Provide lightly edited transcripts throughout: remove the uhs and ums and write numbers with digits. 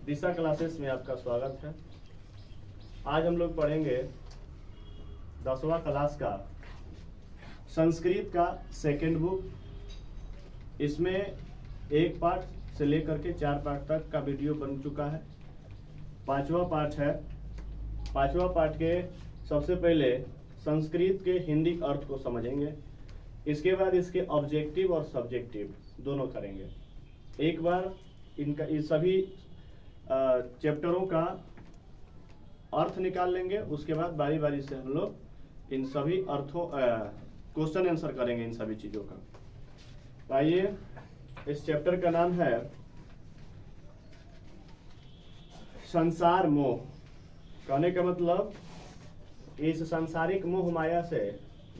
दिशा classes में आपका स्वागत है। आज हम लोग पढ़ेंगे 10वां क्लास का संस्कृत का सेकेंड बुक। इसमें एक पाठ से लेकर के 4 पाठ तक का वीडियो बन चुका है। 5वां पाठ है। 5वां पाठ के सबसे पहले संस्कृत के हिंदी अर्थ को समझेंगे। इसके बाद इसके ऑब्जेक्टिव और सब्जेक्टिव दोनों करेंगे। एक बार इनका इस सभी चैप्टरों का अर्थ निकाल लेंगे। उसके बाद बारी बारी से हम लोग इन सभी अर्थों क्वेश्चन आंसर करेंगे इन सभी चीज़ों का। आइए, इस चैप्टर का नाम है संसार मोह। कहने का मतलब इस सांसारिक मोह माया से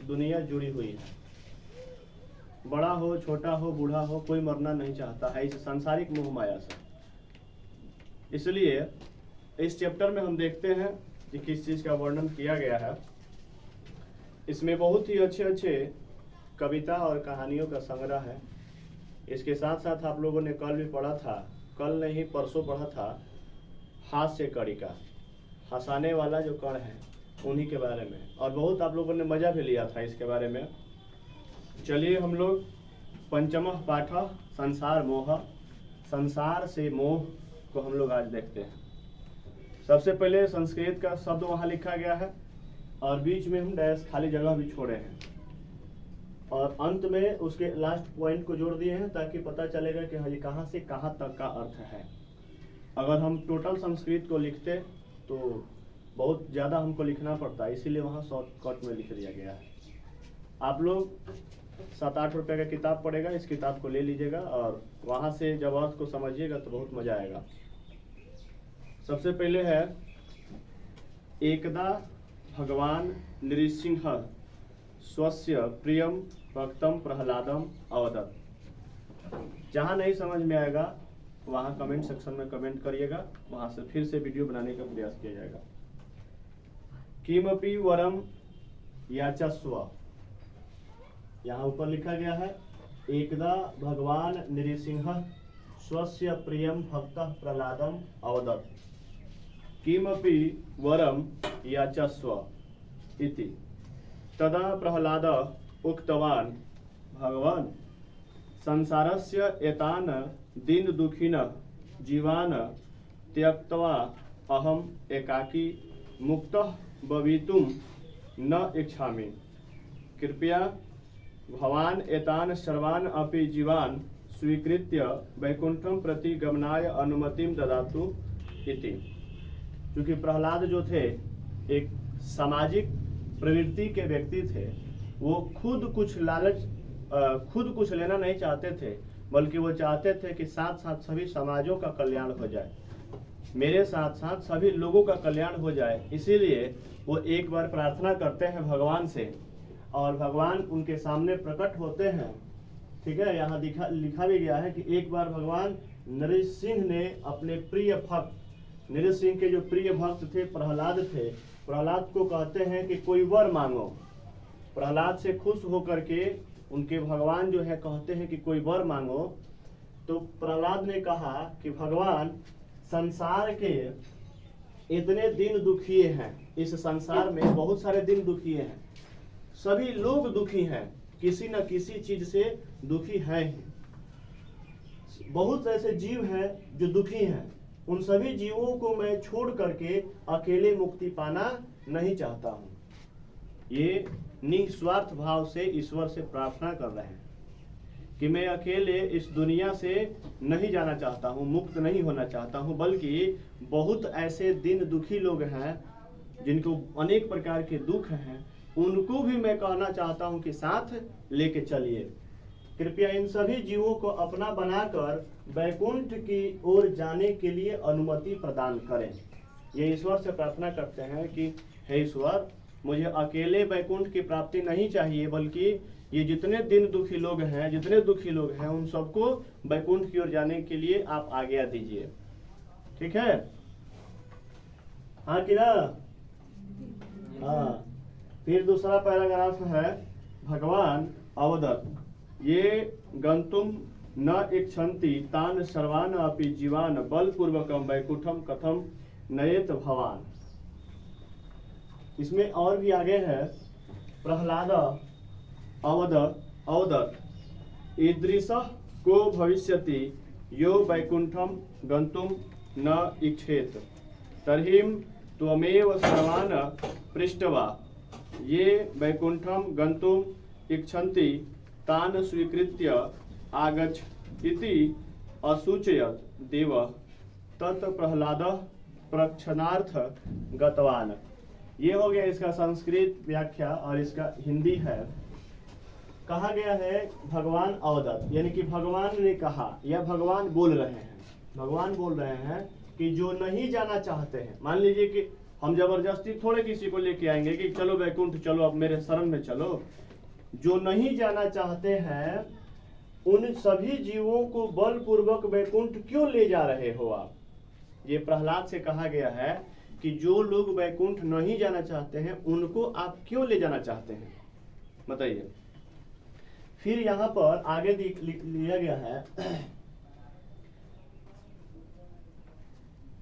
दुनिया जुड़ी हुई है। बड़ा हो, छोटा हो, बूढ़ा हो, कोई मरना नहीं चाहता है इस सांसारिक मोह माया से। इसलिए इस चैप्टर में हम देखते हैं कि किस चीज़ का वर्णन किया गया है। इसमें बहुत ही अच्छे अच्छे कविता और कहानियों का संग्रह है। इसके साथ साथ आप लोगों ने कल भी पढ़ा था, कल नहीं परसों पढ़ा था, हास्य कड़ी का, हंसाने वाला जो कण है उन्हीं के बारे में, और बहुत आप लोगों ने मजा भी लिया था इसके बारे में। चलिए हम लोग पंचमः पाठ संसार मोह, संसार से मोह को हम लोग आज देखते हैं। सबसे पहले संस्कृत का शब्द वहाँ लिखा गया है और बीच में हम डैश खाली जगह भी छोड़े हैं और अंत में उसके लास्ट पॉइंट को जोड़ दिए हैं ताकि पता चलेगा कि हाँ, ये कहाँ से कहाँ तक का अर्थ है। अगर हम टोटल संस्कृत को लिखते तो बहुत ज़्यादा हमको लिखना पड़ता है, इसीलिए वहाँ शॉर्टकट में लिख दिया गया है। आप लोग 7-8 रुपये का किताब पड़ेगा, इस किताब को ले लीजिएगा और वहाँ से जब अर्थ को समझिएगा तो बहुत मजा आएगा। सबसे पहले है एकदा भगवान नृसिंह स्वस्य प्रियम भक्तम प्रहलादम अवदत्। जहाँ नहीं समझ में आएगा वहाँ कमेंट सेक्शन में कमेंट करिएगा, वहाँ से फिर से वीडियो बनाने का प्रयास किया जाएगा। किमपि वरम याचस्व, यहाँ ऊपर लिखा गया है एकदा भगवान नृसिंह स्वस्य प्रियम भक्तः प्रहलादम अवदत्। किमपि वरम याचस्व इति। तदा प्रहलाद उक्तवान् भगवान् संसारस्य एतान् दीन दुखिन जीवान् त्यक्त्वा अहम् एकाकी मुक्तः भवितुं न इच्छामि। कृपया भवान् एतान् सर्वान् अपि जीवान् स्वीकृत्य वैकुंठं प्रति गमनाय अनुमतिं ददातु इति। क्योंकि प्रहलाद जो थे एक सामाजिक प्रवृत्ति के व्यक्ति थे, वो खुद कुछ लेना नहीं चाहते थे, बल्कि वो चाहते थे कि साथ साथ सभी समाजों का कल्याण हो जाए, मेरे साथ साथ सभी लोगों का कल्याण हो जाए। इसीलिए वो एक बार प्रार्थना करते हैं भगवान से और भगवान उनके सामने प्रकट होते हैं। ठीक है, यहाँ लिखा भी गया है कि एक बार भगवान नृसिंह ने अपने प्रिय भक्त, नृसिंह के जो प्रिय भक्त थे प्रहलाद थे, प्रहलाद को कहते हैं कि कोई वर मांगो। प्रहलाद से खुश होकर के उनके भगवान जो है कहते हैं कि कोई वर मांगो। तो प्रहलाद ने कहा कि भगवान संसार के इतने दिन दुखिए हैं, इस संसार में बहुत सारे दिन दुखिए हैं, सभी लोग दुखी हैं, किसी न किसी चीज से दुखी हैं। बहुत ऐसे जीव हैं जो दुखी हैं, उन सभी जीवों को मैं छोड़ करके अकेले मुक्ति पाना नहीं चाहता हूँ। ये निस्वार्थ भाव से ईश्वर से प्रार्थना कर रहे हैं कि मैं अकेले इस दुनिया से नहीं जाना चाहता हूँ, मुक्त नहीं होना चाहता हूँ, बल्कि बहुत ऐसे दिन दुखी लोग हैं जिनको अनेक प्रकार के दुख हैं, उनको भी मैं कहना चाहता हूँ कि साथ लेके चलिए। कृपया इन सभी जीवों को अपना बनाकर वैकुंठ की ओर जाने के लिए अनुमति प्रदान करें। ये ईश्वर से प्रार्थना करते हैं कि हे ईश्वर, मुझे अकेले वैकुंठ की प्राप्ति नहीं चाहिए, बल्कि ये जितने दिन दुखी लोग हैं, जितने दुखी लोग हैं, उन सबको वैकुंठ की ओर जाने के लिए आप आज्ञा दीजिए। ठीक है, हाँ कि ना? हाँ। फिर दूसरा पैराग्राफ है भगवान अवदत्। ये गंतुम न इच्छन्ति तान सर्वान अपि जीवान बलपूर्वकम वैकुंठम कथम नयेत भवान। इसमें और भी आगे है, प्रहलाद अवदत् ईदृश को भविष्यति यो वैकुंठम गंतुम न इच्छेत तर्हिं त्वमेव सर्वान् पृष्ट्वा ये वैकुंठम गंतुम इच्छन्ति तान स्वीकृत्य आगच्छ इति असूचयत देव तत् प्रहलाद प्रक्षणार्थ गतवान। ये हो गया इसका संस्कृत व्याख्या और इसका हिंदी है। कहा गया है भगवान अवदत्त, यानी कि भगवान ने कहा या भगवान बोल रहे हैं, भगवान बोल रहे हैं कि जो नहीं जाना चाहते हैं, मान लीजिए कि हम जबरदस्ती थोड़े किसी को लेके आएंगे कि चलो वैकुंठ चलो, अब मेरे शरण में चलो। जो नहीं जाना चाहते हैं उन सभी जीवों को बलपूर्वक वैकुंठ क्यों ले जा रहे हो आप? ये प्रहलाद से कहा गया है कि जो लोग वैकुंठ नहीं जाना चाहते हैं उनको आप क्यों ले जाना चाहते हैं, बताइए। फिर यहाँ पर आगे लिया गया है,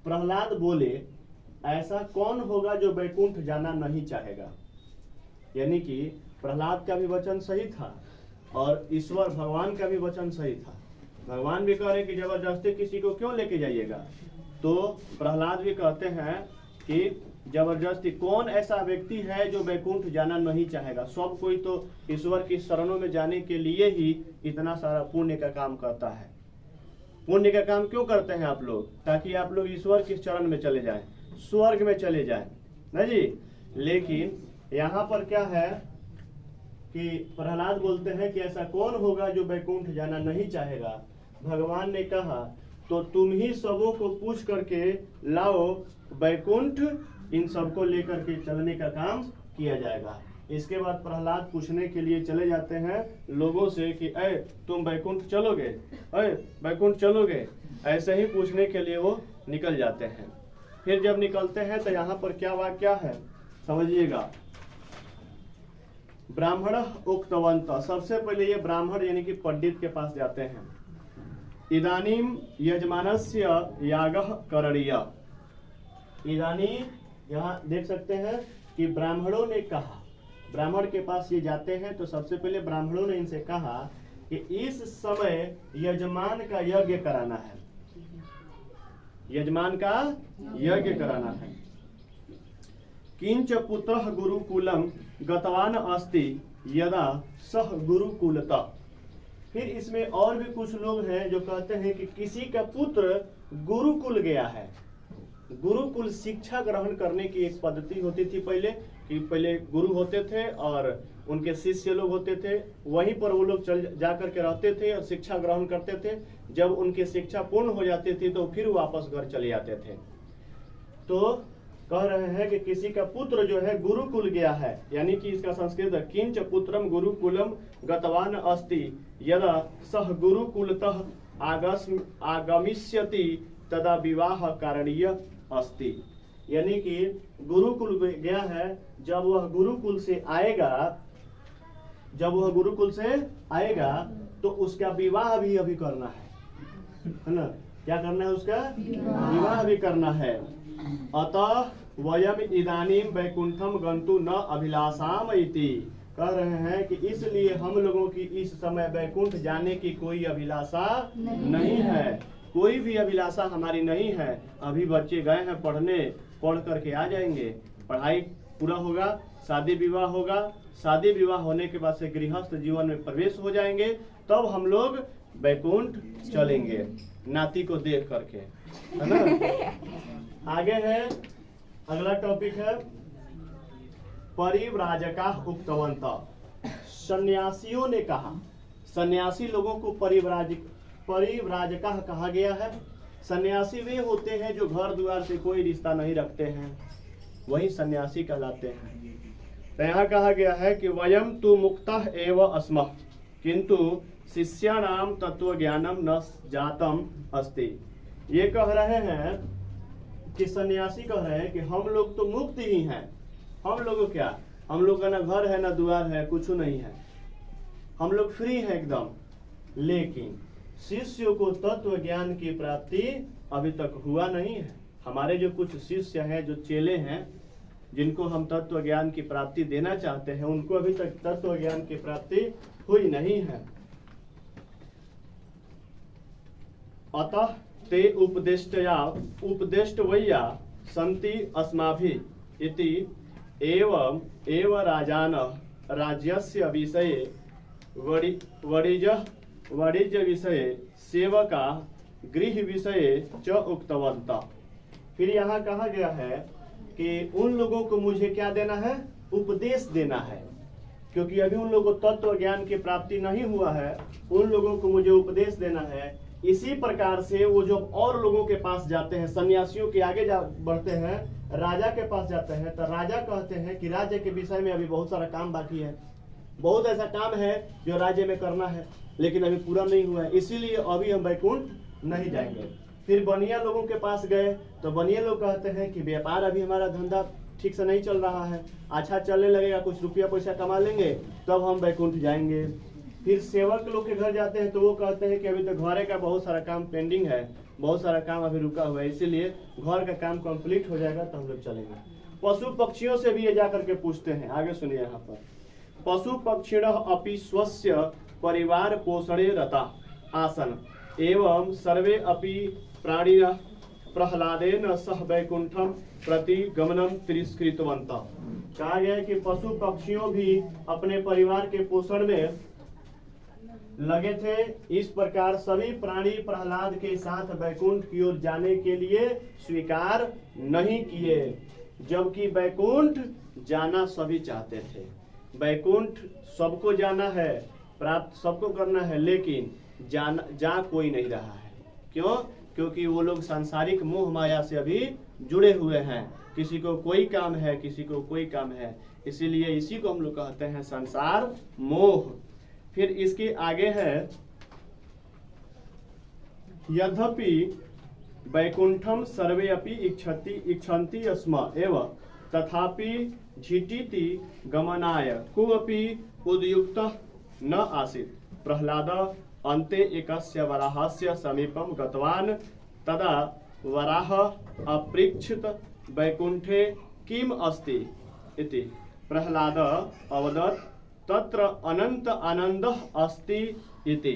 प्रहलाद बोले ऐसा कौन होगा जो वैकुंठ जाना नहीं चाहेगा। यानी कि प्रहलाद का भी वचन सही था और ईश्वर भगवान का भी वचन सही था। भगवान भी कह रहे कि जबरदस्ती किसी को क्यों लेके जाइएगा, तो प्रहलाद भी कहते हैं कि जबरदस्ती कौन ऐसा व्यक्ति है जो वैकुंठ जाना नहीं चाहेगा। सब कोई तो ईश्वर की शरणों में जाने के लिए ही इतना सारा पुण्य का काम करता है। पुण्य का काम क्यों करते हैं आप लोग? ताकि आप लोग ईश्वर की चरण में चले जाएं, स्वर्ग में चले जाएं, ना जी। लेकिन यहाँ पर क्या है कि प्रहलाद बोलते हैं कि ऐसा कौन होगा जो वैकुंठ जाना नहीं चाहेगा। भगवान ने कहा तो तुम ही सबों को पूछ करके लाओ, वैकुंठ इन सबको लेकर के चलने का काम किया जाएगा। इसके बाद प्रहलाद पूछने के लिए चले जाते हैं लोगों से कि अय तुम वैकुंठ चलोगे, अय वैकुंठ चलोगे, ऐसे ही पूछने के लिए वो निकल जाते हैं। फिर जब निकलते हैं तो यहाँ पर क्या वाक्य है समझिएगा। ब्राह्मण उक्तवंत, सबसे पहले ये ब्राह्मण यानी कि पंडित के पास जाते हैं। इदानीम यजमानस्य यागः करणीय। इदानीम यहाँ देख सकते हैं कि ब्राह्मणों ने कहा, ब्राह्मण के पास ये जाते हैं तो सबसे पहले ब्राह्मणों ने इनसे कहा कि इस समय यजमान का यज्ञ कराना है, यजमान का यज्ञ कराना है। किंच पुत्रः गुरुकुलम गतवान अस्ति यदा सह गुरुकुलता। फिर इसमें और भी कुछ लोग हैं जो कहते हैं कि किसी का पुत्र गुरुकुल गया है। गुरुकुल शिक्षा ग्रहण करने की एक पद्धति होती थी पहले, कि पहले गुरु होते थे और उनके शिष्य लोग होते थे, वहीं पर वो लोग चल जा करके रहते थे और शिक्षा ग्रहण करते थे। जब उनकी शिक्षा पूर्ण हो जाती थी तो फिर वापस घर चले जाते थे। तो कह रहे हैं कि किसी का पुत्र जो है गुरुकुल गया है, यानी कि इसका संस्कृत है किंच पुत्रम गुरुकुलम गतवान अस्ति यदा सह गुरुकुलतः आगमिष्यति तदा विवाह कारणीय अस्ति। यानी कि गुरुकुल गया है, जब वह गुरुकुल से आएगा, जब वह गुरुकुल से आएगा तो उसका विवाह भी अभी करना है ना। क्या करना है? उसका विवाह भी करना है। अतः वयम इदानीम वैकुंठम गंतु न अभिलाषाम इति। कह रहे हैं कि इसलिए हम लोगों की इस समय वैकुंठ जाने की कोई अभिलाषा नहीं है, कोई भी अभिलाषा हमारी नहीं है। अभी बच्चे गए हैं पढ़ने, पढ़ करके आ जाएंगे, पढ़ाई पूरा होगा, शादी विवाह होगा, शादी विवाह होने के बाद से गृहस्थ जीवन में प्रवेश हो जाएंगे, तब हम लोग वैकुंठ चलेंगे नाती को देख करके, है ना। आगे है अगला टॉपिक है परिव्राजका उक्तवंत। सन्यासियों ने कहा, सन्यासी लोगों को परिव्राजका कहा गया है। सन्यासी वे होते हैं जो घर द्वार से कोई रिश्ता नहीं रखते हैं, वही सन्यासी कहलाते हैं। तो यहाँ कहा गया है कि वयम तु मुक्तः एव अस्मः किंतु शिष्याणाम तत्व ज्ञानम न जातम अस्ति। ये कह रहे हैं कि सन्यासी कह रहे हैं कि हम लोग तो मुक्त ही हैं, हम लोग क्या, हम लोग का ना घर है ना द्वार है, कुछ नहीं है, हम लोग फ्री हैं एकदम। लेकिन शिष्य को तत्व ज्ञान की प्राप्ति अभी तक हुआ नहीं है। हमारे जो कुछ शिष्य हैं, जो चेले हैं, जिनको हम तत्व ज्ञान की प्राप्ति देना चाहते हैं, उनको अभी तक तत्व ज्ञान की प्राप्ति हुई नहीं है। अतः ते उपदेष्टवैया सन्ति अस्माभिः इति एव राजानः राज्यस्य विषये वाणिज्य विषये सेवका गृह विषये च उक्तवन्तः। फिर यहाँ कहा गया है कि उन लोगों को मुझे क्या देना है? उपदेश देना है, क्योंकि अभी उन लोगों को तत्व ज्ञान की प्राप्ति नहीं हुआ है। उन लोगों को मुझे उपदेश देना है। इसी प्रकार से वो जब और लोगों के पास जाते हैं, सन्यासियों के आगे बढ़ते हैं, राजा के पास जाते हैं, तो राजा कहते हैं कि राज्य के विषय में अभी बहुत सारा काम बाकी है, बहुत ऐसा काम है जो राज्य में करना है, लेकिन अभी पूरा नहीं हुआ है, इसीलिए अभी हम वैकुंठ नहीं जाएंगे। फिर बनिया लोगों के पास गए तो बनिया लोग कहते हैं कि व्यापार अभी हमारा धंधा ठीक से नहीं चल रहा है, अच्छा चलने लगेगा, कुछ रुपया पैसा कमा लेंगे तब हम वैकुंठ जाएंगे। फिर सेवक लोग के घर जाते हैं तो वो कहते हैं कि अभी तो घर का बहुत सारा काम पेंडिंग है, बहुत सारा काम अभी रुका हुआ है, इसीलिए घर का काम कंप्लीट हो जाएगा तो हम लोग चलेंगे। पशु पक्षियों से भी ये जा करके पूछते हैं। आगे सुनिए यहाँ पर, पशु पक्षिणः अपि स्वस्य परिवार पोषणे रता आसन एवं सर्वे अपि प्राणिनः प्रहलादेन सह वैकुंठम प्रति गमनम तिरस्कृतवन्तः। कहा गया है कि पशु पक्षियों भी अपने परिवार के पोषण में लगे थे। इस प्रकार सभी प्राणी प्रहलाद के साथ वैकुंठ की ओर जाने के लिए स्वीकार नहीं किए, जबकि वैकुंठ जाना सभी चाहते थे। वैकुंठ सबको जाना है, प्राप्त सबको करना है, लेकिन जा कोई नहीं रहा है। क्यों? क्योंकि वो लोग सांसारिक मोह माया से अभी जुड़े हुए हैं। किसी को कोई काम है, किसी को कोई काम है, इसीलिए इसी को हम लोग कहते हैं संसार मोह। फिर इसके आगे है, यद्यपि वैकुंठम सर्वे अपि इच्छन्ति स्म एव तथापि झिटिति गमनाय कोऽपि उद्युक्तः न आसीत्। प्रह्लाद अन्ते एकस्य वराहस्य समीपं गतवान्, तदा वराह अपृच्छत् वैकुंठे किम अस्ति इति। प्रह्लाद अवदत् तत्र अनंत आनंदः अस्ति इति।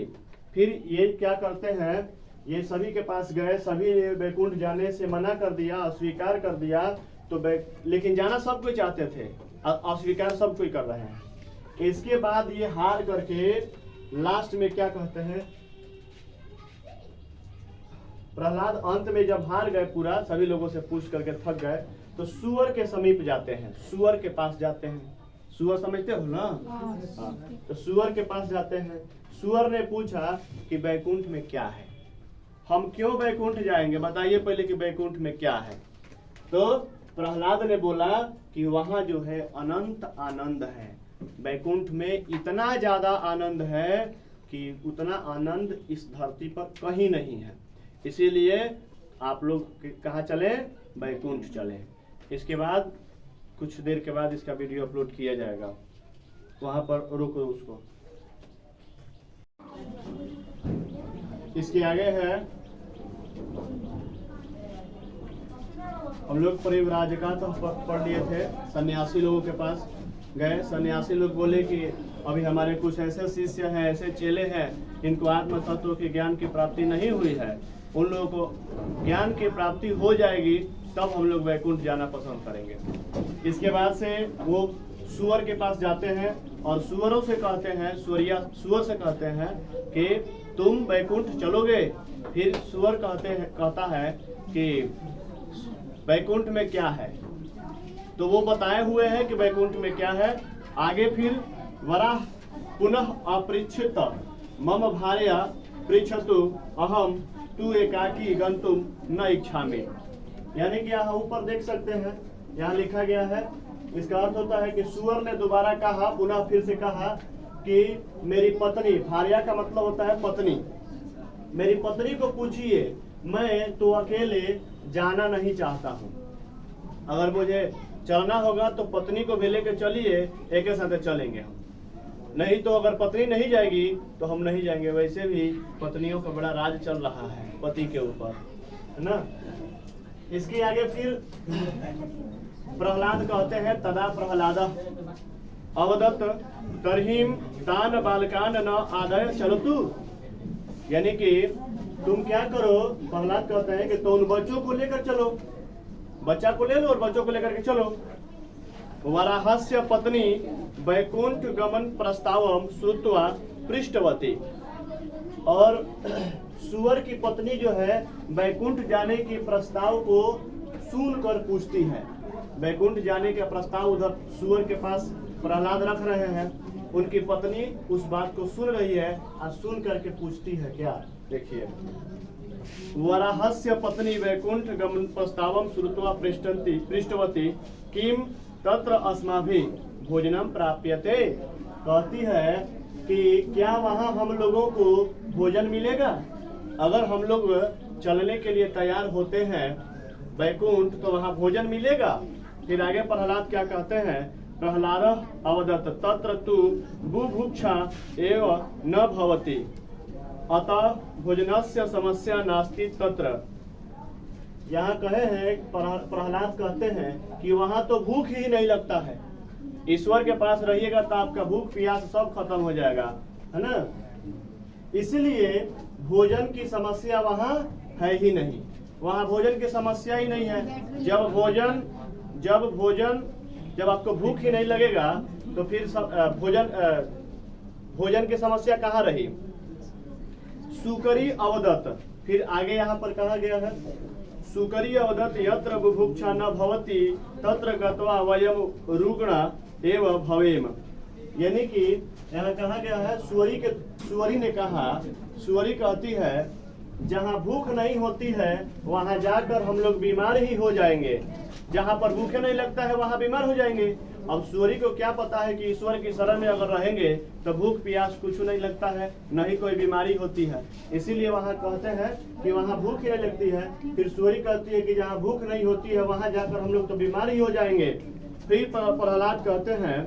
फिर ये क्या करते हैं, ये सभी के पास गए, सभी ने वैकुंठ जाने से मना कर दिया, अस्वीकार कर दिया, तो लेकिन जाना सब कोई चाहते थे, अस्वीकार सब कोई कर रहे हैं। इसके बाद ये हार करके लास्ट में क्या कहते हैं, प्रहलाद अंत में जब हार गए, पूरा सभी लोगों से पूछ करके थक गए, तो सुअर के समीप जाते हैं, सुअर के पास जाते हैं। सुअर समझते हो ना? हाँ। तो सुअर के पास जाते हैं। सुअर ने पूछा कि वैकुंठ में क्या है, हम क्यों वैकुंठ जाएंगे, बताइए पहले कि वैकुंठ में क्या है। तो प्रहलाद ने बोला कि वहां जो है अनंत आनंद है, वैकुंठ में इतना ज्यादा आनंद है कि उतना आनंद इस धरती पर कहीं नहीं है, इसीलिए आप लोग कहाँ चले, वैकुंठ चले। इसके बाद कुछ देर के बाद इसका वीडियो अपलोड किया जाएगा, वहां पर रोको उसको। इसके आगे है, हम लोग परिव्राजका तो पढ़ लिए थे, सन्यासी लोगों के पास गए। सन्यासी लोग बोले कि अभी हमारे कुछ ऐसे शिष्य हैं, ऐसे चेले हैं जिनको आत्म तत्व के ज्ञान की प्राप्ति नहीं हुई है, उन लोगों को ज्ञान की प्राप्ति हो जाएगी तब हम लोग वैकुंठ जाना पसंद करेंगे। इसके बाद से वो सुअर के पास जाते हैं और सुअरों से कहते हैं, सुअर से कहते हैं कि तुम वैकुंठ चलोगे। फिर सुअर कहता है कि वैकुंठ में क्या है, तो वो बताए हुए हैं कि वैकुंठ में क्या है। आगे फिर वराह पुनः अपृच्छत मम भार्या पृच्छतु अहम तु एकाकी गंतुम न इच्छामि। यानी कि यहाँ ऊपर देख सकते हैं, यहाँ लिखा गया है, इसका अर्थ होता है कि सुअर ने दोबारा कहा, पुनः फिर से कहा कि मेरी पत्नी, भार्या का मतलब होता है पत्नी, मेरी पत्नी को पूछिए, मैं तो अकेले जाना नहीं चाहता हूँ, अगर मुझे चलना होगा तो पत्नी को भी लेकर चलिए, एक साथ चलेंगे हम। नहीं तो अगर पत्नी नहीं जाएगी तो हम नहीं जाएंगे। वैसे भी पत्नियों का बड़ा राज चल रहा है पति के ऊपर, है ना। इसके आगे फिर प्रहलाद कहते हैं, तदा प्रहलाद अवदत तरहीम तान बालकान न आदय चलतु, यानी कि तुम क्या करो, प्रहलाद कहते हैं कि तो उन बच्चों को लेकर चलो, बच्चा को ले लो और बच्चों को लेकर के चलो। वराहस्य पत्नी वैकुंठ गमन प्रस्तावम श्रुत्वा पृष्ठवती, और सुअर की पत्नी जो है वैकुंठ जाने के प्रस्ताव को सुनकर पूछती है। वैकुंठ जाने का प्रस्ताव उधर सुअर के पास प्रहलाद रख रहे हैं, उनकी पत्नी उस बात को सुन रही है और सुन करके पूछती है क्या, देखिए। वराहस्य पत्नी वैकुंठ गमन प्रस्तावम श्रुत्वा पृष्ठवती किम तत्र अस्माभिः भोजनम प्राप्यते, कहती है कि क्या वहाँ हम लोगों को भोजन मिलेगा। अगर हम लोग चलने के लिए तैयार होते हैं वैकुंठ तो वहाँ भोजन मिलेगा। फिर आगे प्रहलाद क्या कहते हैं, प्रहलाद अवदत तत्र तु बुभुक्षा एव न भवति अतः भोजनस्य समस्या नास्ति तत्र। यहाँ कहे हैं, प्रहलाद कहते हैं कि वहाँ तो भूख ही नहीं लगता है। ईश्वर के पास रहिएगा तो आपका भूख प्यास सब खत्म हो जाएगा, है ना। इसलिए भोजन की समस्या वहाँ है ही नहीं, वहाँ भोजन की समस्या ही नहीं है। जब आपको भूख ही नहीं लगेगा तो फिर भोजन की समस्या कहाँ रही। सुकरी अवदत, फिर आगे यहाँ पर कहा गया है, सुकरी अवदत यत्र बुभुक्षा न भवति तत्र गत्वा वयम रुग्णा एव भवेम, यानी कि यहाँ कहा गया है, सुअरी ने कहा, सुअरी कहती है जहाँ भूख नहीं होती है वहाँ जाकर हम लोग बीमार ही हो जाएंगे, जहाँ पर भूखे नहीं लगता है वहाँ बीमार हो जाएंगे। अब सुअरी को क्या पता है कि ईश्वर की शरण में अगर रहेंगे तो भूख प्यास कुछ नहीं लगता है, न ही कोई बीमारी होती है, इसीलिए वहाँ कहते हैं कि वहाँ भूख ही नहीं लगती है। फिर सुअरी कहती है कि जहाँ भूख नहीं होती है वहाँ जाकर हम लोग तो बीमार ही हो जाएंगे। फिर प्रहलाद कहते हैं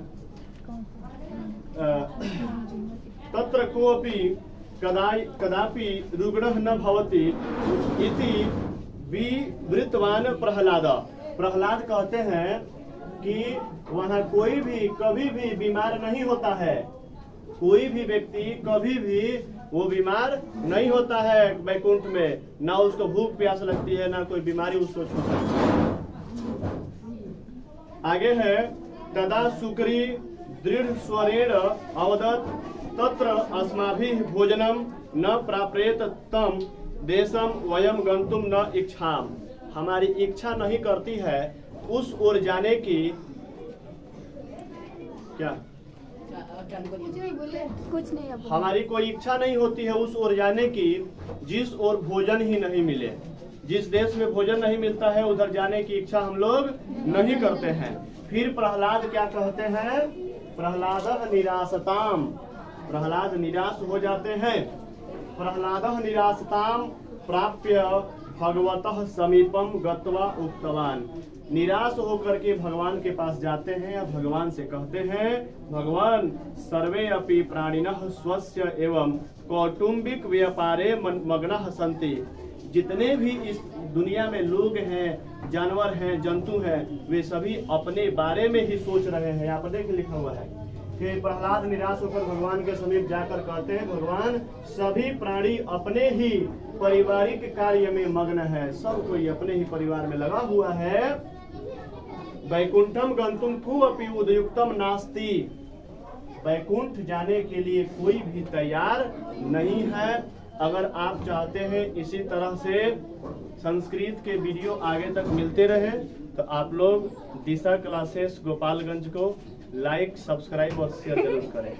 तत्र कोपि कदापि रुग्णः न भवति इति विवृतवान प्रहलाद। प्रहलाद कहते हैं कि वहाँ कोई भी कभी भी बीमार नहीं होता है, कोई भी व्यक्ति कभी भी वो बीमार नहीं होता है वैकुंठ में, ना उसको भूख प्यास लगती है, ना कोई बीमारी उसको छूती है। आगे है, तदा सुकरी दृढ़ स्वरेण अवदत तत्र अस्माभिः भोजनम न प्राप्येत तम देशम वयम गंतुम न इच्छाम, हमारी इच्छा नहीं करती है उस ओर जाने की। क्या कुछ नहीं, हमारी कोई इच्छा नहीं होती है उस ओर जाने की जिस ओर भोजन ही नहीं मिले। जिस देश में भोजन नहीं मिलता है उधर जाने की इच्छा हम लोग नहीं करते हैं। फिर प्रहलाद क्या कहते हैं, प्रहलाद निरासताम, प्रहलाद निराश हो जाते हैं। प्रहलाद निरासताम प्राप्य भगवतः समीपम गत्वा उक्तवान, निराश होकर के भगवान के पास जाते हैं और भगवान से कहते हैं, भगवान सर्वे अपि प्राणिनः स्वस्य एवं कौटुंबिक व्यापारे मग्नः सन्ति, जितने भी इस दुनिया में लोग हैं, जानवर हैं, जंतु हैं, वे सभी अपने बारे में ही सोच रहे हैं। यहाँ पर देख लिखा हुआ है कि प्रहलाद निराश होकर भगवान के समीप जाकर कहते हैं, भगवान सभी प्राणी अपने ही पारिवारिक कार्य में मग्न है, सब कोई अपने ही परिवार में लगा हुआ है। वैकुंठम गंतुम कु अपि उदयुक्तम नास्ति, वैकुंठ जाने के लिए कोई भी तैयार नहीं है। अगर आप चाहते हैं इसी तरह से संस्कृत के वीडियो आगे तक मिलते रहे तो आप लोग दिशा क्लासेस गोपालगंज को लाइक, सब्सक्राइब और शेयर जरूर करें।